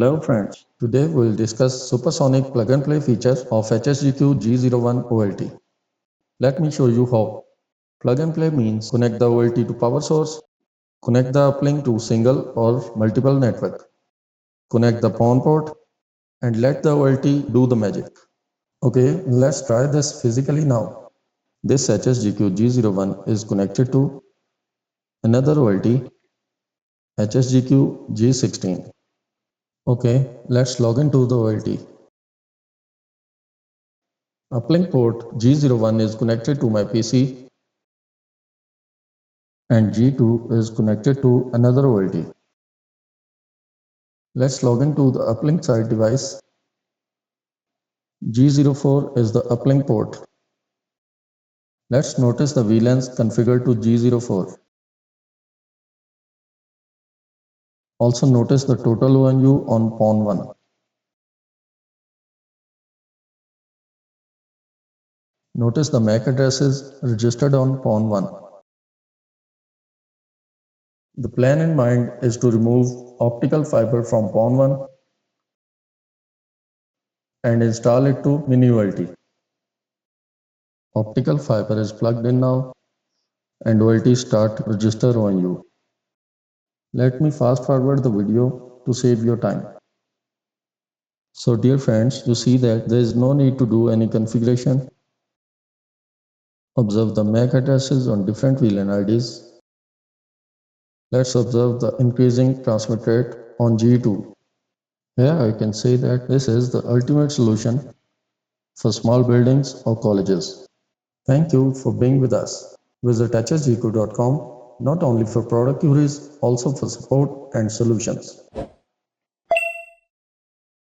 Hello friends, today we'll discuss supersonic plug-and-play features of HSGQ G01 OLT. Let me show you how. Plug-and-play means connect the OLT to power source, connect the uplink to single or multiple network, connect the PON port, and let the OLT do the magic. Okay, let's try this physically now. This HSGQ G01 is connected to another OLT, HSGQ G16. Okay, let's log into the OLT. Uplink port G01 is connected to my PC and G2 is connected to another OLT. Let's log into the uplink side device. G04 is the uplink port. Let's notice the VLANs configured to G04. Also notice the total ONU on PON 1. Notice the MAC addresses registered on PON 1. The plan in mind is to remove optical fiber from PON 1 and install it to mini OLT. Optical fiber is plugged in now and OLT start register ONU. Let me fast forward the video to save your time. So dear friends, you see that there is no need to do any configuration. Observe the MAC addresses on different VLAN IDs. Let's observe the increasing transmit rate on G2. Here I can say that this is the ultimate solution for small buildings or colleges. Thank you for being with us. Visit hsgq.com not only for product queries, also for support and solutions.